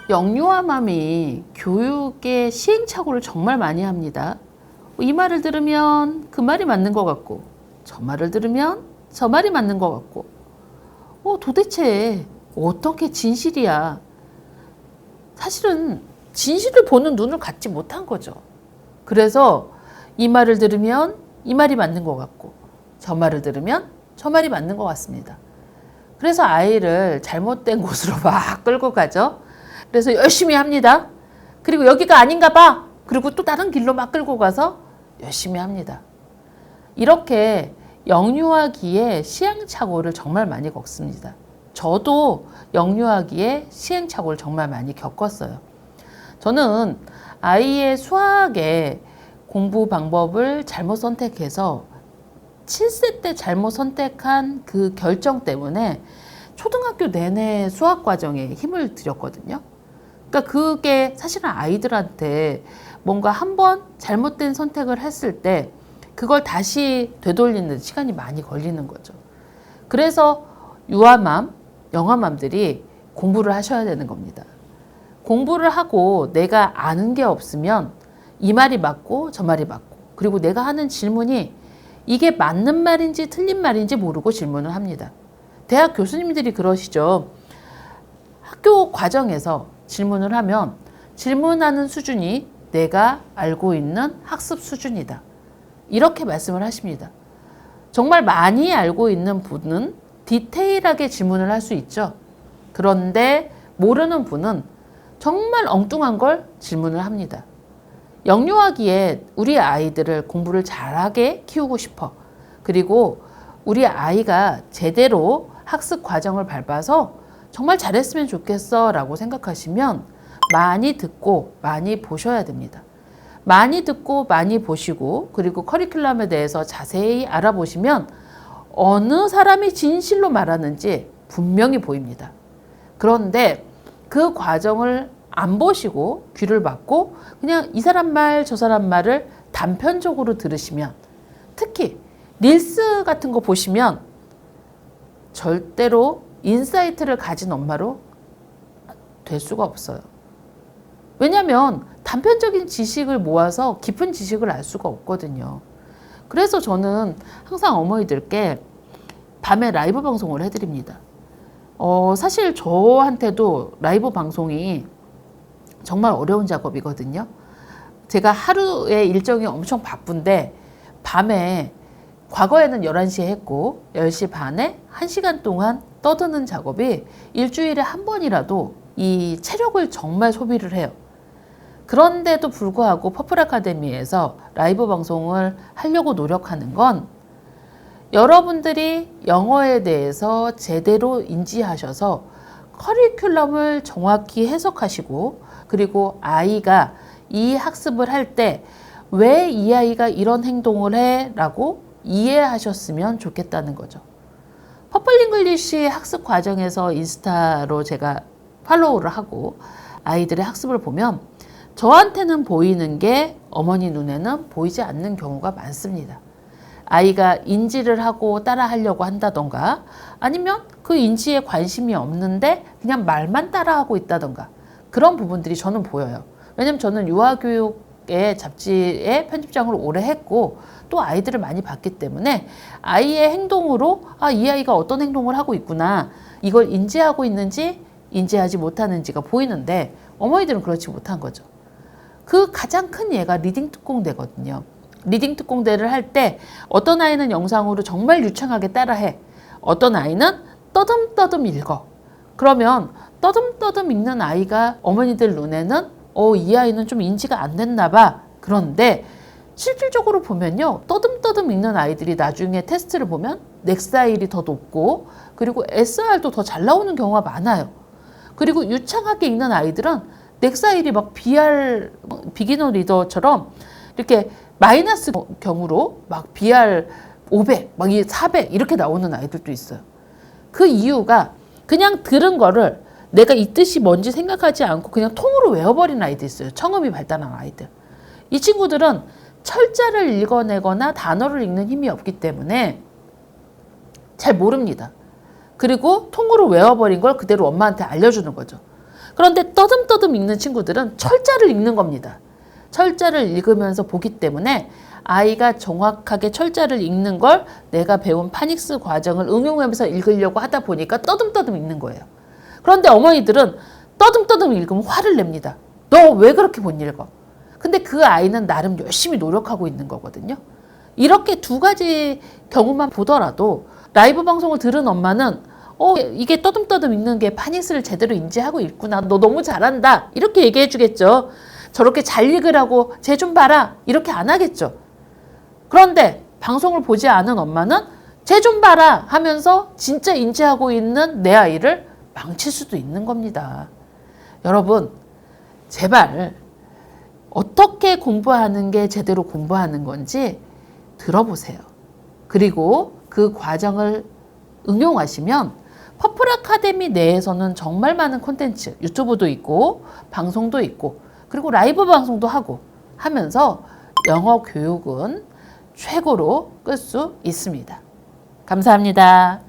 영유아맘이 교육의 시행착오를 정말 많이 합니다. 이 말을 들으면 그 말이 맞는 것 같고, 저 말을 들으면 저 말이 맞는 것 같고, 도대체 어떻게 진실이야? 사실은 진실을 보는 눈을 갖지 못한 거죠. 그래서 이 말을 들으면 이 말이 맞는 것 같고, 저 말을 들으면 저 말이 맞는 것 같습니다. 그래서 아이를 잘못된 곳으로 막 끌고 가죠. 그래서 열심히 합니다. 그리고 여기가 아닌가 봐. 그리고 또 다른 길로 막 끌고 가서 열심히 합니다. 이렇게 영유아기에 시행착오를 정말 많이 겪습니다. 저도 영유아기에 시행착오를 정말 많이 겪었어요. 저는 아이의 수학의 공부 방법을 잘못 선택해서 7세 때 잘못 선택한 그 결정 때문에 초등학교 내내 수학 과정에 힘을 들였거든요. 그러니까 그게 사실은 아이들한테 뭔가 한번 잘못된 선택을 했을 때 그걸 다시 되돌리는 시간이 많이 걸리는 거죠. 그래서 유아맘, 영아맘들이 공부를 하셔야 되는 겁니다. 공부를 하고 내가 아는 게 없으면 이 말이 맞고 저 말이 맞고, 그리고 내가 하는 질문이 이게 맞는 말인지 틀린 말인지 모르고 질문을 합니다. 대학 교수님들이 그러시죠. 학교 과정에서 질문을 하면 질문하는 수준이 내가 알고 있는 학습 수준이다. 이렇게 말씀을 하십니다. 정말 많이 알고 있는 분은 디테일하게 질문을 할 수 있죠. 그런데 모르는 분은 정말 엉뚱한 걸 질문을 합니다. 영유아기에 우리 아이들을 공부를 잘하게 키우고 싶어. 그리고 우리 아이가 제대로 학습 과정을 밟아서 정말 잘했으면 좋겠어 라고 생각하시면 많이 듣고 많이 보셔야 됩니다. 많이 듣고 많이 보시고, 그리고 커리큘럼에 대해서 자세히 알아보시면 어느 사람이 진실로 말하는지 분명히 보입니다. 그런데 그 과정을 안 보시고 귀를 막고 그냥 이 사람 말 저 사람 말을 단편적으로 들으시면, 특히 릴스 같은 거 보시면 절대로 인사이트를 가진 엄마로 될 수가 없어요. 왜냐하면 단편적인 지식을 모아서 깊은 지식을 알 수가 없거든요. 그래서 저는 항상 어머니들께 밤에 라이브 방송을 해드립니다. 사실 저한테도 라이브 방송이 정말 어려운 작업이거든요. 제가 하루에 일정이 엄청 바쁜데 밤에, 과거에는 11시에 했고 10시 반에 1시간 동안 떠드는 작업이 일주일에 한 번이라도 이 체력을 정말 소비를 해요. 그런데도 불구하고 퍼플 아카데미에서 라이브 방송을 하려고 노력하는 건 여러분들이 영어에 대해서 제대로 인지하셔서 커리큘럼을 정확히 해석하시고, 그리고 아이가 이 학습을 할 때 왜 이 아이가 이런 행동을 해? 라고 이해하셨으면 좋겠다는 거죠. 퍼플 잉글리쉬 학습 과정에서 인스타로 제가 팔로우를 하고 아이들의 학습을 보면 저한테는 보이는 게 어머니 눈에는 보이지 않는 경우가 많습니다. 아이가 인지를 하고 따라 하려고 한다던가, 아니면 그 인지에 관심이 없는데 그냥 말만 따라하고 있다던가, 그런 부분들이 저는 보여요. 왜냐면 저는 유아교육의 잡지의 편집장을 오래 했고 또 아이들을 많이 봤기 때문에 아이의 행동으로 이 아이가 어떤 행동을 하고 있구나, 이걸 인지하고 있는지 인지하지 못하는지가 보이는데 어머니들은 그렇지 못한 거죠. 그 가장 큰 예가 리딩 특공대거든요. 리딩 특공대를 할 때 어떤 아이는 영상으로 정말 유창하게 따라해. 어떤 아이는 떠듬떠듬 읽어. 그러면 떠듬떠듬 읽는 아이가 어머니들 눈에는 이 아이는 좀 인지가 안 됐나 봐. 그런데 실질적으로 보면요, 떠듬떠듬 읽는 아이들이 나중에 테스트를 보면 넥사일이 더 높고, 그리고 SR도 더 잘 나오는 경우가 많아요. 그리고 유창하게 읽는 아이들은 넥사일이 막 BR, 비기너 리더처럼 이렇게 마이너스 경우로 막 BR 500, 막 400 이렇게 나오는 아이들도 있어요. 그 이유가 그냥 들은 거를 내가 이 뜻이 뭔지 생각하지 않고 그냥 통으로 외워버리는 아이들 있어요. 청음이 발달한 아이들. 이 친구들은 철자를 읽어내거나 단어를 읽는 힘이 없기 때문에 잘 모릅니다. 그리고 통으로 외워버린 걸 그대로 엄마한테 알려주는 거죠. 그런데 떠듬떠듬 읽는 친구들은 철자를 읽는 겁니다. 철자를 읽으면서 보기 때문에 아이가 정확하게 철자를 읽는 걸 내가 배운 파닉스 과정을 응용하면서 읽으려고 하다 보니까 떠듬떠듬 읽는 거예요. 그런데 어머니들은 떠듬떠듬 읽으면 화를 냅니다. 너 왜 그렇게 못 읽어? 근데 그 아이는 나름 열심히 노력하고 있는 거거든요. 이렇게 두 가지 경우만 보더라도 라이브 방송을 들은 엄마는 이게 떠듬떠듬 읽는 게 파닉스를 제대로 인지하고 있구나. 너 너무 잘한다. 이렇게 얘기해 주겠죠. 저렇게 잘 읽으라고 쟤 좀 봐라. 이렇게 안 하겠죠. 그런데 방송을 보지 않은 엄마는 쟤 좀 봐라 하면서 진짜 인지하고 있는 내 아이를 망칠 수도 있는 겁니다. 여러분, 제발 어떻게 공부하는 게 제대로 공부하는 건지 들어보세요. 그리고 그 과정을 응용하시면 퍼플 아카데미 내에서는 정말 많은 콘텐츠, 유튜브도 있고 방송도 있고 그리고 라이브 방송도 하고 하면서 영어 교육은 최고로 끌 수 있습니다. 감사합니다.